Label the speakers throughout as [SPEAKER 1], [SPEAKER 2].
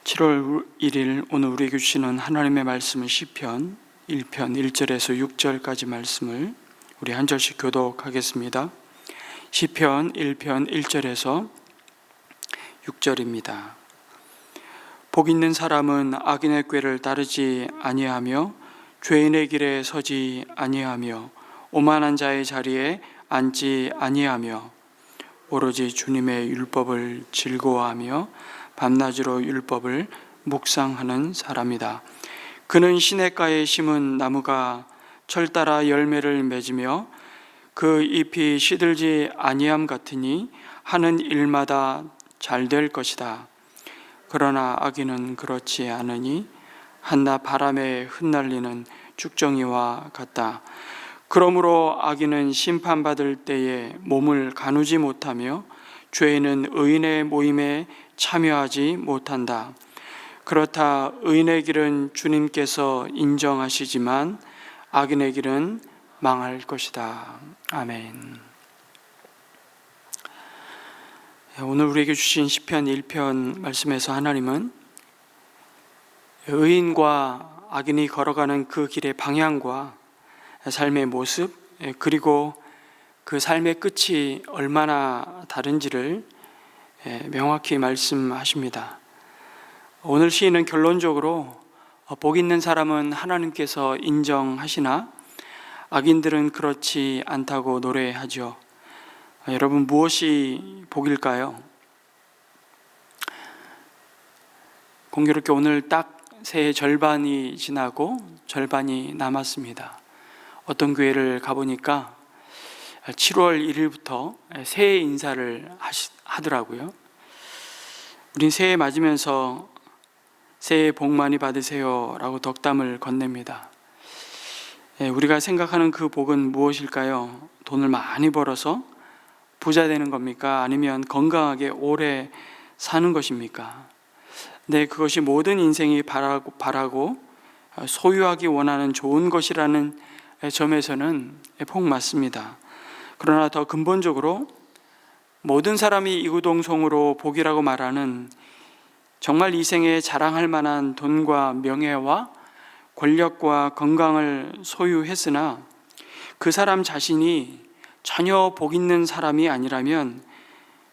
[SPEAKER 1] 7월 1일 오늘 우리에게 주시는 하나님의 말씀은 시편 1편 1절에서 6절까지 말씀을 우리 한 절씩 교독하겠습니다. 시편 1편 1절에서 6절입니다. 복 있는 사람은 악인의 꾀를 따르지 아니하며 죄인의 길에 서지 아니하며 오만한 자의 자리에 앉지 아니하며 오로지 주님의 율법을 즐거워하며 밤낮으로 율법을 묵상하는 사람이다. 그는 시냇가에 심은 나무가 철 따라 열매를 맺으며 그 잎이 시들지 아니함 같으니 하는 일마다 잘 될 것이다. 그러나 악인은 그렇지 않으니 한낮 바람에 흩날리는 죽정이와 같다. 그러므로 악인은 심판받을 때에 몸을 가누지 못하며 죄인은 의인의 모임에 참여하지 못한다. 그렇다. 의인의 길은 주님께서 인정하시지만 악인의 길은 망할 것이다. 아멘. 오늘 우리에게 주신 시편 1편 말씀에서 하나님은 의인과 악인이 걸어가는 그 길의 방향과 삶의 모습, 그리고 그 삶의 끝이 얼마나 다른지를 명확히 말씀하십니다. 오늘 시인은 결론적으로 복 있는 사람은 하나님께서 인정하시나 악인들은 그렇지 않다고 노래하죠. 여러분, 무엇이 복일까요? 공교롭게 오늘 딱 새해 절반이 지나고 절반이 남았습니다. 어떤 교회를 가보니까 7월 1일부터 새해 인사를 하더라고요. 우린 새해 맞으면서 새해 복 많이 받으세요 라고 덕담을 건넵니다. 우리가 생각하는 그 복은 무엇일까요? 돈을 많이 벌어서 부자 되는 겁니까? 아니면 건강하게 오래 사는 것입니까? 네, 그것이 모든 인생이 바라고 소유하기 원하는 좋은 것이라는 점에서는 복 맞습니다. 그러나 더 근본적으로 모든 사람이 이구동성으로 복이라고 말하는 정말 이 생에 자랑할 만한 돈과 명예와 권력과 건강을 소유했으나 그 사람 자신이 전혀 복 있는 사람이 아니라면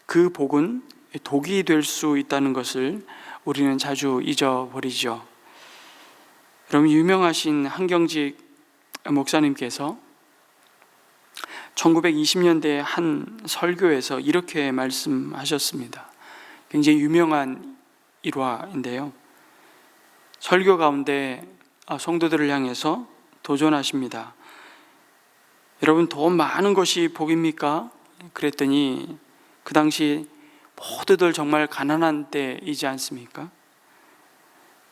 [SPEAKER 1] 그 복은 독이 될 수 있다는 것을 우리는 자주 잊어버리죠. 그럼 유명하신 한경직 목사님께서 1920년대 한 설교에서 이렇게 말씀하셨습니다. 굉장히 유명한 일화인데요. 설교 가운데 성도들을 향해서 도전하십니다. 여러분, 돈 많은 것이 복입니까? 그랬더니 그 당시 모두들 정말 가난한 때이지 않습니까?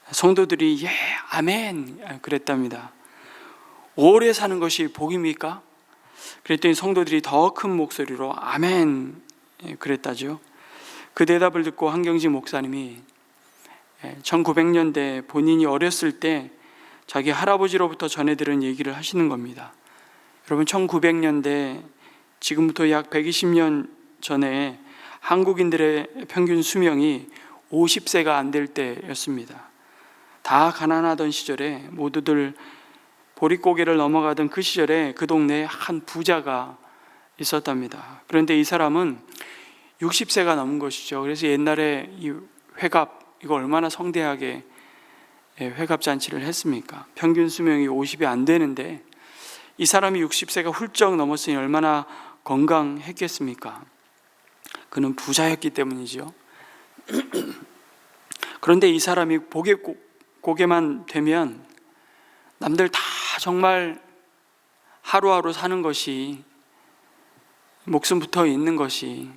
[SPEAKER 1] 성도들이 예, 아멘 그랬답니다. 오래 사는 것이 복입니까? 그랬더니 성도들이 더 큰 목소리로 아멘 그랬다죠. 그 대답을 듣고 한경직 목사님이 1900년대 본인이 어렸을 때 자기 할아버지로부터 전해 들은 얘기를 하시는 겁니다. 여러분, 1900년대 지금부터 약 120년 전에 한국인들의 평균 수명이 50세가 안 될 때였습니다. 다 가난하던 시절에 모두들 보릿고개를 넘어가던 그 시절에 그 동네에 한 부자가 있었답니다. 그런데 이 사람은 60세가 넘은 것이죠. 그래서 옛날에 이 회갑, 이거 얼마나 성대하게 회갑잔치를 했습니까? 평균 수명이 50이 안 되는데 이 사람이 60세가 훌쩍 넘었으니 얼마나 건강했겠습니까? 그는 부자였기 때문이죠. 그런데 이 사람이 고개만 되면 남들 다 정말 하루하루 사는 것이, 목숨 붙어 있는 것이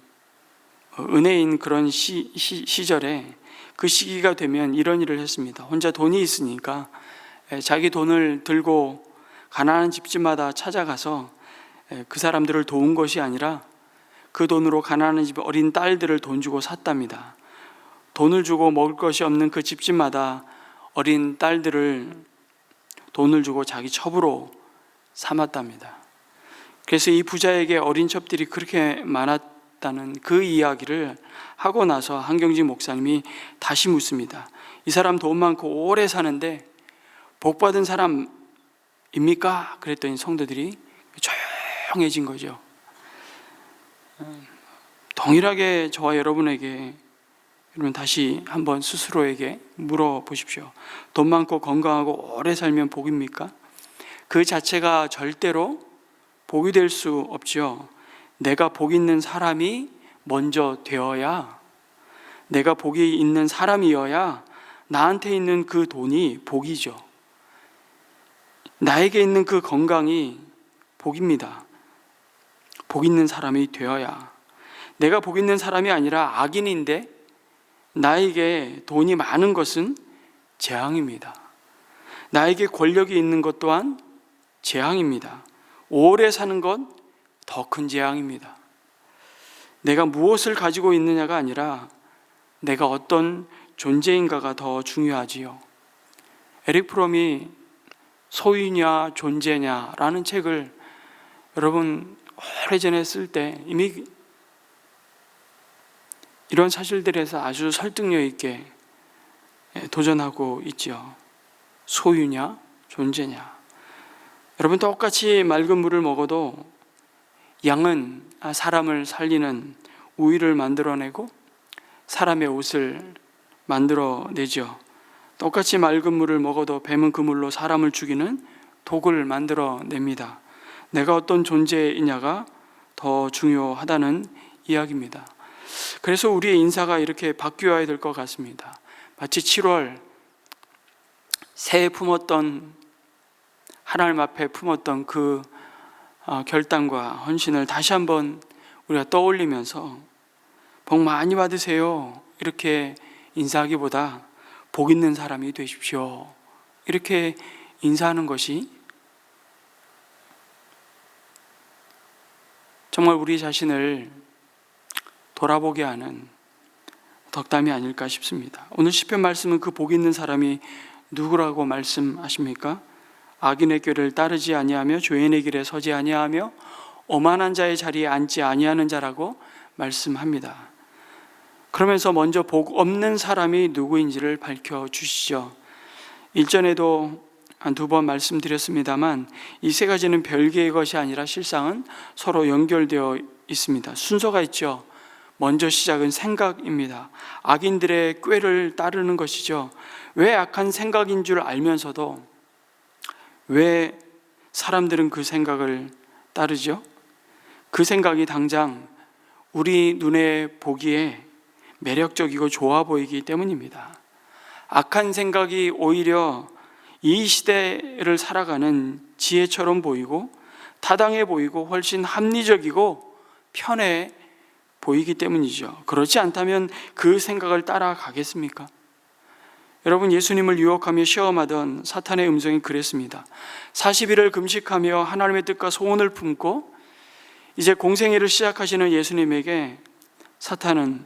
[SPEAKER 1] 은혜인 그런 시절에 그 시기가 되면 이런 일을 했습니다. 혼자 돈이 있으니까 자기 돈을 들고 가난한 집집마다 찾아가서 그 사람들을 도운 것이 아니라 그 돈으로 가난한 집 어린 딸들을 돈 주고 샀답니다. 돈을 주고 먹을 것이 없는 그 집집마다 어린 딸들을 돈을 주고 자기 첩으로 삼았답니다. 그래서 이 부자에게 어린 첩들이 그렇게 많았다는 그 이야기를 하고 나서 한경직 목사님이 다시 묻습니다. 이 사람 돈 많고 오래 사는데 복 받은 사람입니까? 그랬더니 성도들이 조용해진 거죠. 동일하게 저와 여러분에게, 여러분 다시 한번 스스로에게 물어보십시오. 돈 많고 건강하고 오래 살면 복입니까? 그 자체가 절대로 복이 될 수 없죠. 내가 복 있는 사람이 먼저 되어야, 내가 복이 있는 사람이어야 나한테 있는 그 돈이 복이죠. 나에게 있는 그 건강이 복입니다. 복 있는 사람이 되어야. 내가 복 있는 사람이 아니라 악인인데 나에게 돈이 많은 것은 재앙입니다. 나에게 권력이 있는 것 또한 재앙입니다. 오래 사는 건 더 큰 재앙입니다. 내가 무엇을 가지고 있느냐가 아니라 내가 어떤 존재인가가 더 중요하지요. 에릭 프롬이 소유냐 존재냐라는 책을 여러분 오래전에 쓸 때 이미 이런 사실들에서 아주 설득력 있게 도전하고 있죠. 소유냐 존재냐. 여러분, 똑같이 맑은 물을 먹어도 양은 사람을 살리는 우유를 만들어내고 사람의 옷을 만들어내죠. 똑같이 맑은 물을 먹어도 뱀은 그 물로 사람을 죽이는 독을 만들어냅니다. 내가 어떤 존재이냐가 더 중요하다는 이야기입니다. 그래서 우리의 인사가 이렇게 바뀌어야 될 것 같습니다. 마치 7월 새해 품었던, 하나님 앞에 품었던 그 결단과 헌신을 다시 한번 우리가 떠올리면서 복 많이 받으세요 이렇게 인사하기보다 복 있는 사람이 되십시오 이렇게 인사하는 것이 정말 우리 자신을 돌아보게 하는 덕담이 아닐까 싶습니다. 오늘 시편 말씀은 그 복 있는 사람이 누구라고 말씀하십니까? 악인의 꾀를 따르지 아니하며 죄인의 길에 서지 아니하며 오만한 자의 자리에 앉지 아니하는 자라고 말씀합니다. 그러면서 먼저 복 없는 사람이 누구인지를 밝혀주시죠. 일전에도 한 2번 말씀드렸습니다만 이 3가지는 별개의 것이 아니라 실상은 서로 연결되어 있습니다. 순서가 있죠. 먼저 시작은 생각입니다. 악인들의 꾀를 따르는 것이죠. 왜 악한 생각인 줄 알면서도 왜 사람들은 그 생각을 따르죠? 그 생각이 당장 우리 눈에 보기에 매력적이고 좋아 보이기 때문입니다. 악한 생각이 오히려 이 시대를 살아가는 지혜처럼 보이고 타당해 보이고 훨씬 합리적이고 편해 보이기 때문이죠. 그렇지 않다면 그 생각을 따라가겠습니까? 여러분, 예수님을 유혹하며 시험하던 사탄의 음성이 그랬습니다. 40일을 금식하며 하나님의 뜻과 소원을 품고 이제 공생애를 시작하시는 예수님에게 사탄은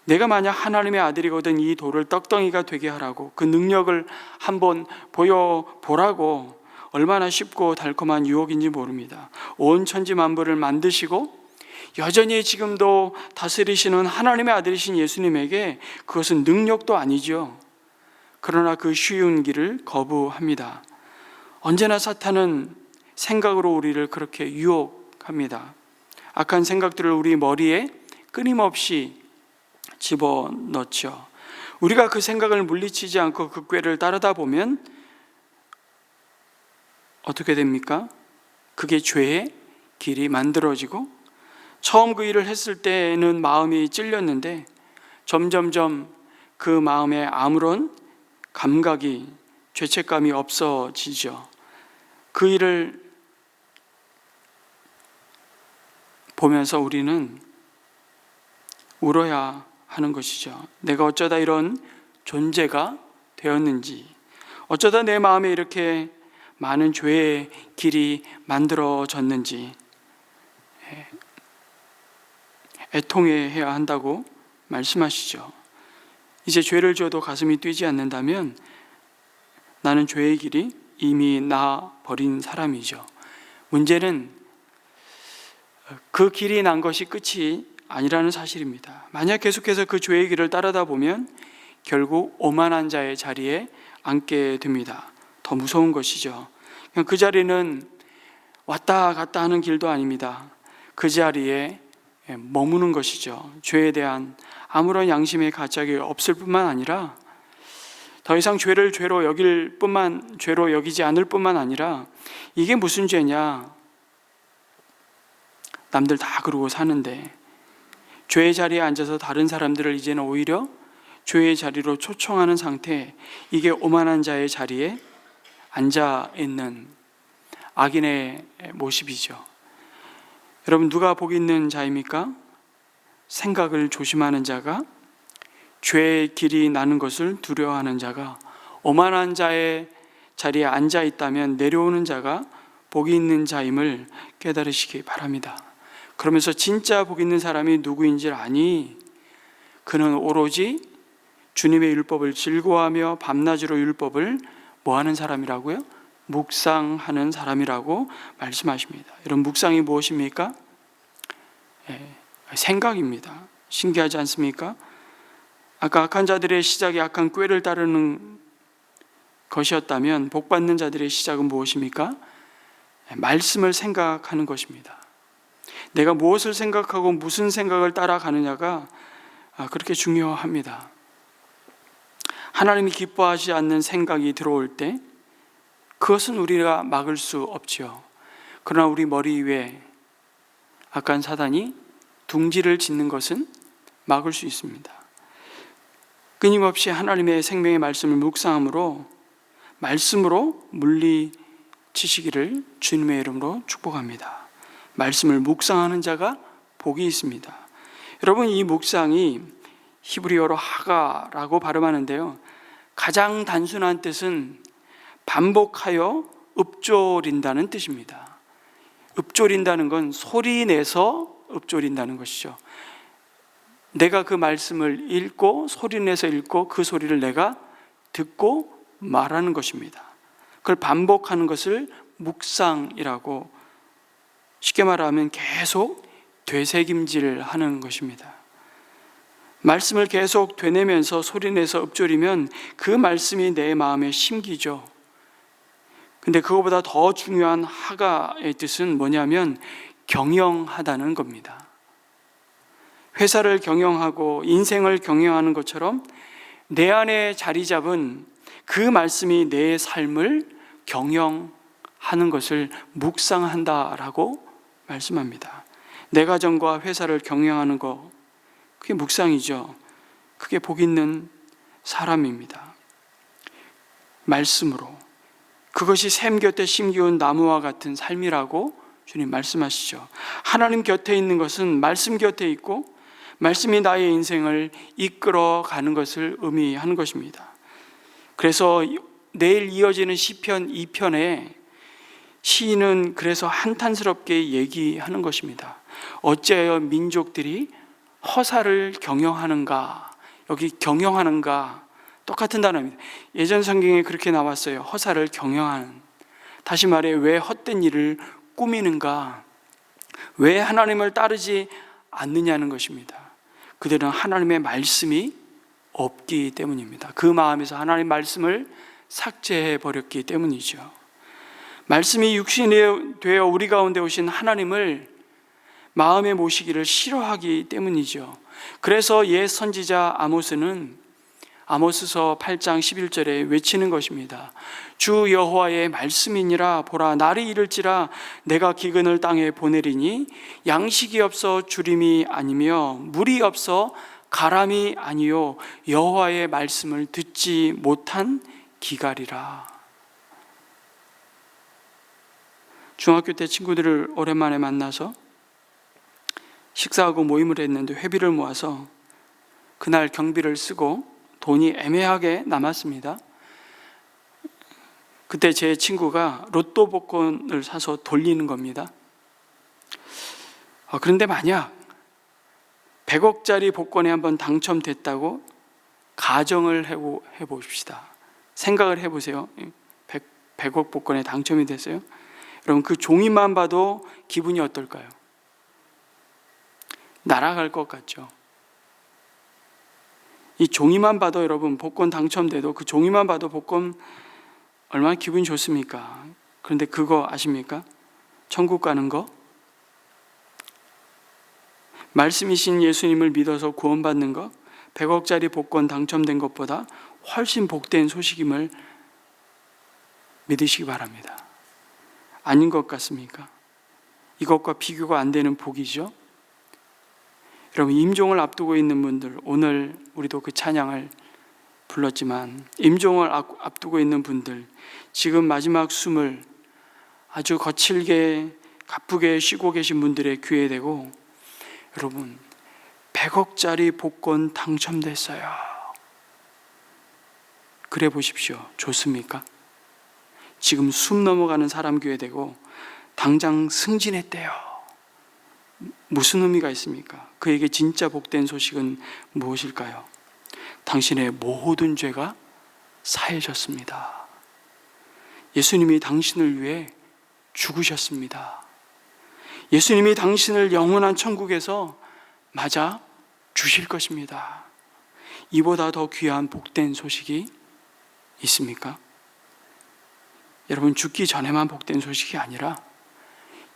[SPEAKER 1] 내가 만약 하나님의 아들이거든 이 돌을 떡덩이가 되게 하라고, 그 능력을 한번 보여보라고 얼마나 쉽고 달콤한 유혹인지 모릅니다. 온 천지 만물을 만드시고 여전히 지금도 다스리시는 하나님의 아들이신 예수님에게 그것은 능력도 아니죠. 그러나 그 쉬운 길을 거부합니다. 언제나 사탄은 생각으로 우리를 그렇게 유혹합니다. 악한 생각들을 우리 머리에 끊임없이 집어넣죠. 우리가 그 생각을 물리치지 않고 그 꾀를 따르다 보면 어떻게 됩니까? 그게 죄의 길이 만들어지고, 처음 그 일을 했을 때는 마음이 찔렸는데 점점점 그 마음에 아무런 감각이, 죄책감이 없어지죠. 그 일을 보면서 우리는 울어야 하는 것이죠. 내가 어쩌다 이런 존재가 되었는지, 어쩌다 내 마음에 이렇게 많은 죄의 길이 만들어졌는지 애통해야 한다고 말씀하시죠. 이제 죄를 지어도 가슴이 뛰지 않는다면 나는 죄의 길이 이미 나버린 사람이죠. 문제는 그 길이 난 것이 끝이 아니라는 사실입니다. 만약 계속해서 그 죄의 길을 따르다 보면 결국 오만한 자의 자리에 앉게 됩니다. 더 무서운 것이죠. 그냥 그 자리는 왔다 갔다 하는 길도 아닙니다. 그 자리에 머무는 것이죠. 죄에 대한 아무런 양심의 가책이 없을 뿐만 아니라 더 이상 죄를 죄로 여기지 않을 뿐만 아니라 이게 무슨 죄냐? 남들 다 그러고 사는데 죄의 자리에 앉아서 다른 사람들을 이제는 오히려 죄의 자리로 초청하는 상태, 이게 오만한 자의 자리에 앉아 있는 악인의 모습이죠. 여러분, 누가 복 있는 자입니까? 생각을 조심하는 자가, 죄의 길이 나는 것을 두려워하는 자가, 오만한 자의 자리에 앉아 있다면 내려오는 자가 복이 있는 자임을 깨달으시기 바랍니다. 그러면서 진짜 복 있는 사람이 누구인지 아니, 그는 오로지 주님의 율법을 즐거워하며 밤낮으로 율법을 뭐하는 사람이라고요? 묵상하는 사람이라고 말씀하십니다. 여러분, 묵상이 무엇입니까? 생각입니다. 신기하지 않습니까? 아까 악한 자들의 시작이 악한 꾀를 따르는 것이었다면 복받는 자들의 시작은 무엇입니까? 말씀을 생각하는 것입니다. 내가 무엇을 생각하고 무슨 생각을 따라가느냐가 그렇게 중요합니다. 하나님이 기뻐하지 않는 생각이 들어올 때 그것은 우리가 막을 수 없지요. 그러나 우리 머리 위에 악한 사단이 둥지를 짓는 것은 막을 수 있습니다. 끊임없이 하나님의 생명의 말씀을 묵상함으로 말씀으로 물리치시기를 주님의 이름으로 축복합니다. 말씀을 묵상하는 자가 복이 있습니다. 여러분, 이 묵상이 히브리어로 하가라고 발음하는데요, 가장 단순한 뜻은 반복하여 읊조린다는 뜻입니다. 읊조린다는 건 소리 내서 읊조린다는 것이죠. 내가 그 말씀을 읽고 소리 내서 읽고 그 소리를 내가 듣고 말하는 것입니다. 그걸 반복하는 것을 묵상이라고, 쉽게 말하면 계속 되새김질하는 것입니다. 말씀을 계속 되뇌면서 소리내서 읊조리면 그 말씀이 내 마음에 심기죠. 근데 그거보다 더 중요한 하가의 뜻은 뭐냐면 경영하다는 겁니다. 회사를 경영하고 인생을 경영하는 것처럼 내 안에 자리 잡은 그 말씀이 내 삶을 경영하는 것을 묵상한다라고 말씀합니다. 내 가정과 회사를 경영하는 것, 그게 묵상이죠. 그게 복 있는 사람입니다. 말씀으로. 그것이 샘 곁에 심기운 나무와 같은 삶이라고 주님 말씀하시죠. 하나님 곁에 있는 것은 말씀 곁에 있고 말씀이 나의 인생을 이끌어가는 것을 의미하는 것입니다. 그래서 내일 이어지는 시편 2편에 시인은 그래서 한탄스럽게 얘기하는 것입니다. 어찌하여 민족들이 허사를 경영하는가? 여기 경영하는가? 똑같은 단어입니다. 예전 성경에 그렇게 나왔어요. 허사를 경영하는. 다시 말해, 왜 헛된 일을 꾸미는가? 왜 하나님을 따르지 않느냐는 것입니다. 그들은 하나님의 말씀이 없기 때문입니다. 그 마음에서 하나님의 말씀을 삭제해 버렸기 때문이죠. 말씀이 육신이 되어 우리 가운데 오신 하나님을 마음에 모시기를 싫어하기 때문이죠. 그래서 옛 선지자 아모스는 아모스서 8장 11절에 외치는 것입니다. 주 여호와의 말씀이니라. 보라, 날이 이를지라 내가 기근을 땅에 보내리니 양식이 없어 주림이 아니며 물이 없어 가람이 아니요 여호와의 말씀을 듣지 못한 기갈이라. 중학교 때 친구들을 오랜만에 만나서 식사하고 모임을 했는데 회비를 모아서 그날 경비를 쓰고 돈이 애매하게 남았습니다. 그때 제 친구가 로또 복권을 사서 돌리는 겁니다. 그런데 만약 100억짜리 복권에 한번 당첨됐다고 가정을 해봅시다. 생각을 해보세요. 100억 복권에 당첨이 됐어요. 여러분, 그 종이만 봐도 기분이 어떨까요? 날아갈 것 같죠. 이 종이만 봐도 여러분 복권 당첨돼도 그 종이만 봐도 복권 얼마나 기분이 좋습니까? 그런데 그거 아십니까? 천국 가는 거? 말씀이신 예수님을 믿어서 구원받는 거 100억짜리 복권 당첨된 것보다 훨씬 복된 소식임을 믿으시기 바랍니다. 아닌 것 같습니까? 이것과 비교가 안 되는 복이죠. 여러분, 임종을 앞두고 있는 분들, 오늘 우리도 그 찬양을 불렀지만 임종을 앞두고 있는 분들, 지금 마지막 숨을 아주 거칠게 가쁘게 쉬고 계신 분들의 귀에 대고, 여러분 100억짜리 복권 당첨됐어요. 그래 보십시오. 좋습니까? 지금 숨 넘어가는 사람 귀에 대고 당장 승진했대요. 무슨 의미가 있습니까? 그에게 진짜 복된 소식은 무엇일까요? 당신의 모든 죄가 사해졌습니다. 예수님이 당신을 위해 죽으셨습니다. 예수님이 당신을 영원한 천국에서 맞아 주실 것입니다. 이보다 더 귀한 복된 소식이 있습니까? 여러분, 죽기 전에만 복된 소식이 아니라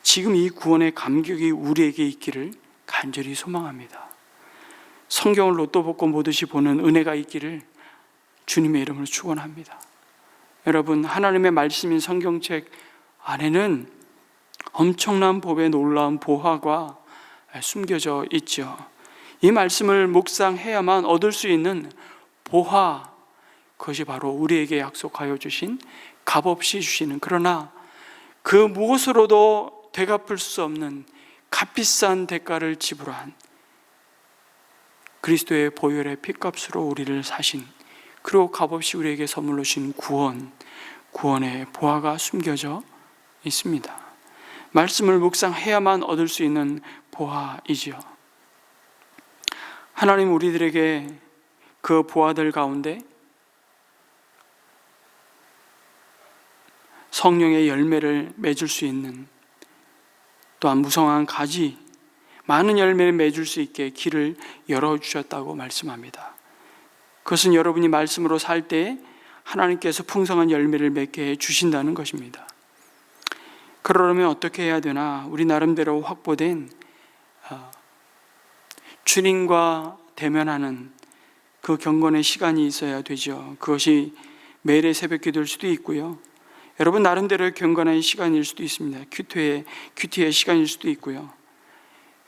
[SPEAKER 1] 지금 이 구원의 감격이 우리에게 있기를 간절히 소망합니다. 성경을 로또 복권 보듯이 보는 은혜가 있기를 주님의 이름으로 축원합니다. 여러분, 하나님의 말씀인 성경책 안에는 엄청난 법의 놀라운 보화가 숨겨져 있죠. 이 말씀을 묵상해야만 얻을 수 있는 보화, 그것이 바로 우리에게 약속하여 주신 값없이 주시는, 그러나 그 무엇으로도 되갚을 수 없는 값비싼 대가를 지불한 그리스도의 보혈의 피값으로 우리를 사신, 그리고 값없이 우리에게 선물로 주신 구원의 보화가 숨겨져 있습니다. 말씀을 묵상해야만 얻을 수 있는 보화이지요. 하나님 우리들에게 그 보화들 가운데 성령의 열매를 맺을 수 있는, 또한 무성한 가지 많은 열매를 맺을 수 있게 길을 열어주셨다고 말씀합니다. 그것은 여러분이 말씀으로 살 때 하나님께서 풍성한 열매를 맺게 해주신다는 것입니다. 그러려면 어떻게 해야 되나? 우리 나름대로 확보된 주님과 대면하는 그 경건의 시간이 있어야 되죠. 그것이 매일의 새벽 기도일 수도 있고요, 여러분 나름대로의 경건한 시간일 수도 있습니다. 큐티의 시간일 수도 있고요.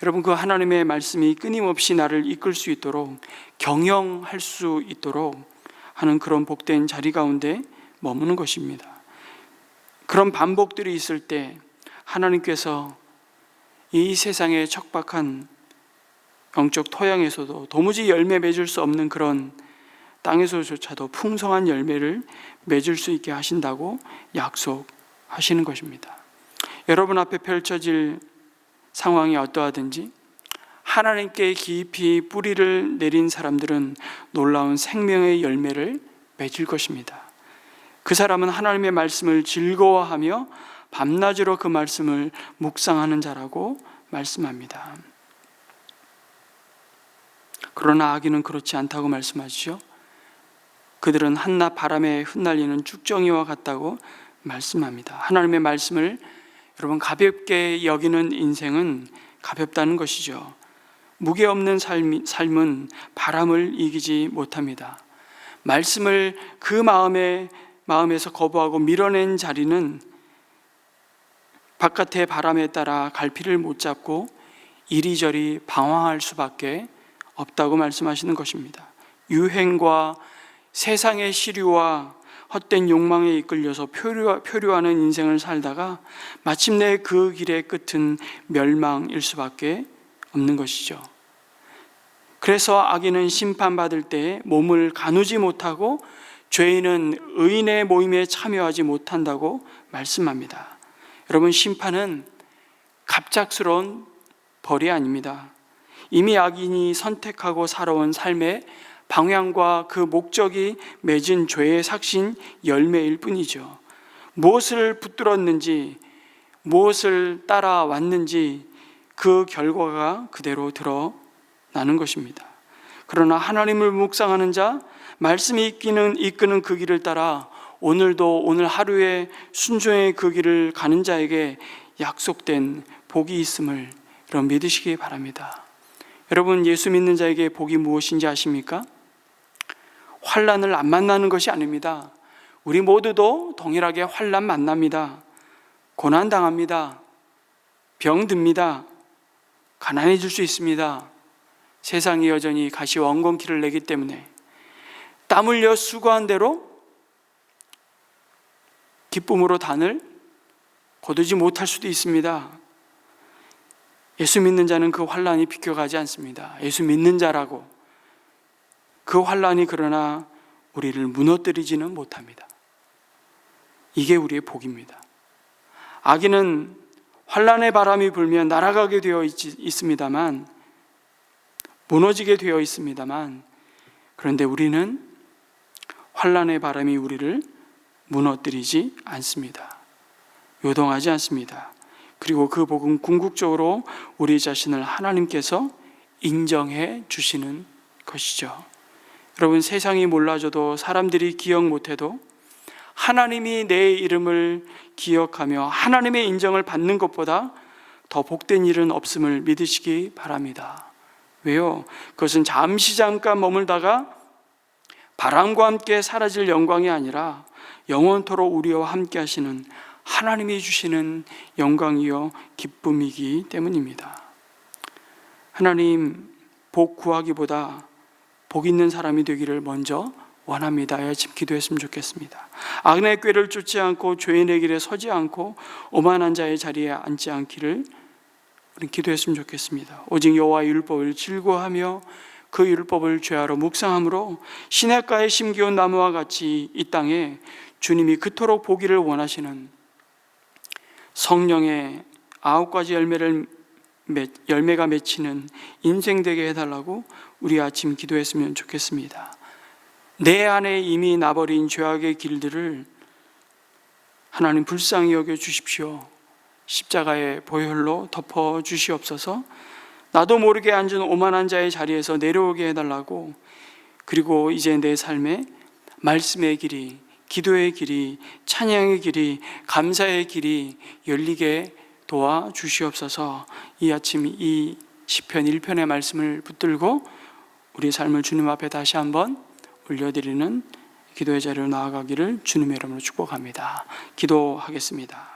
[SPEAKER 1] 여러분, 그 하나님의 말씀이 끊임없이 나를 이끌 수 있도록, 경영할 수 있도록 하는 그런 복된 자리 가운데 머무는 것입니다. 그런 반복들이 있을 때 하나님께서 이 세상의 척박한 영적 토양에서도 도무지 열매 맺을 수 없는 그런 땅에서조차도 풍성한 열매를 맺을 수 있게 하신다고 약속하시는 것입니다. 여러분 앞에 펼쳐질 상황이 어떠하든지 하나님께 깊이 뿌리를 내린 사람들은 놀라운 생명의 열매를 맺을 것입니다. 그 사람은 하나님의 말씀을 즐거워하며 밤낮으로 그 말씀을 묵상하는 자라고 말씀합니다. 그러나 악인은 그렇지 않다고 말씀하시죠. 그들은 한낮 바람에 흩날리는 쭉정이와 같다고 말씀합니다. 하나님의 말씀을 여러분 가볍게 여기는 인생은 가볍다는 것이죠. 무게 없는 삶은 바람을 이기지 못합니다. 말씀을 그 마음에서 거부하고 밀어낸 자리는 바깥의 바람에 따라 갈피를 못 잡고 이리저리 방황할 수밖에 없다고 말씀하시는 것입니다. 유행과 세상의 시류와 헛된 욕망에 이끌려서 표류하는 인생을 살다가 마침내 그 길의 끝은 멸망일 수밖에 없는 것이죠. 그래서 악인은 심판받을 때 몸을 가누지 못하고 죄인은 의인의 모임에 참여하지 못한다고 말씀합니다. 여러분, 심판은 갑작스러운 벌이 아닙니다. 이미 악인이 선택하고 살아온 삶의 방향과 그 목적이 맺은 죄의 삭신 열매일 뿐이죠. 무엇을 붙들었는지, 무엇을 따라왔는지 그 결과가 그대로 드러나는 것입니다. 그러나 하나님을 묵상하는 자, 말씀이 이끄는 그 길을 따라 오늘도 오늘 하루에 순종의 그 길을 가는 자에게 약속된 복이 있음을 여러분 믿으시기 바랍니다. 여러분, 예수 믿는 자에게 복이 무엇인지 아십니까? 환난을 안 만나는 것이 아닙니다. 우리 모두도 동일하게 환난 만납니다. 고난 당합니다. 병듭니다. 가난해질 수 있습니다. 세상이 여전히 가시와 엉겅퀴를 내기 때문에 땀 흘려 수고한 대로 기쁨으로 단을 거두지 못할 수도 있습니다. 예수 믿는 자는 그 환난이 비껴가지 않습니다. 예수 믿는 자라고 그 환난이 그러나 우리를 무너뜨리지는 못합니다. 이게 우리의 복입니다. 악인은 환난의 바람이 불면 날아가게 되어 있습니다만, 무너지게 되어 있습니다만, 그런데 우리는 환난의 바람이 우리를 무너뜨리지 않습니다. 요동하지 않습니다. 그리고 그 복은 궁극적으로 우리 자신을 하나님께서 인정해 주시는 것이죠. 여러분, 세상이 몰라줘도 사람들이 기억 못해도 하나님이 내 이름을 기억하며 하나님의 인정을 받는 것보다 더 복된 일은 없음을 믿으시기 바랍니다. 왜요? 그것은 잠깐 머물다가 바람과 함께 사라질 영광이 아니라 영원토록 우리와 함께 하시는 하나님이 주시는 영광이요 기쁨이기 때문입니다. 하나님, 복 구하기보다 복 있는 사람이 되기를 먼저 원합니다. 지금 기도했으면 좋겠습니다. 악의 꾀를 쫓지 않고 죄인의 길에 서지 않고 오만한 자의 자리에 앉지 않기를 우리 기도했으면 좋겠습니다. 오직 여호와의 율법을 즐거워하며 그 율법을 죄하러 묵상함으로 시냇가에 심기운 나무와 같이 이 땅에 주님이 그토록 보기를 원하시는 성령의 9가지 열매가 맺히는 인생 되게 해달라고 우리 아침 기도했으면 좋겠습니다. 내 안에 이미 나버린 죄악의 길들을 하나님 불쌍히 여겨 주십시오. 십자가의 보혈로 덮어 주시옵소서. 나도 모르게 앉은 오만한 자의 자리에서 내려오게 해달라고, 그리고 이제 내 삶에 말씀의 길이, 기도의 길이, 찬양의 길이, 감사의 길이 열리게 도와주시옵소서. 이 아침 이 시편 1편의 말씀을 붙들고 우리 삶을 주님 앞에 다시 한번 올려드리는 기도의 자리로 나아가기를 주님의 이름으로 축복합니다. 기도하겠습니다.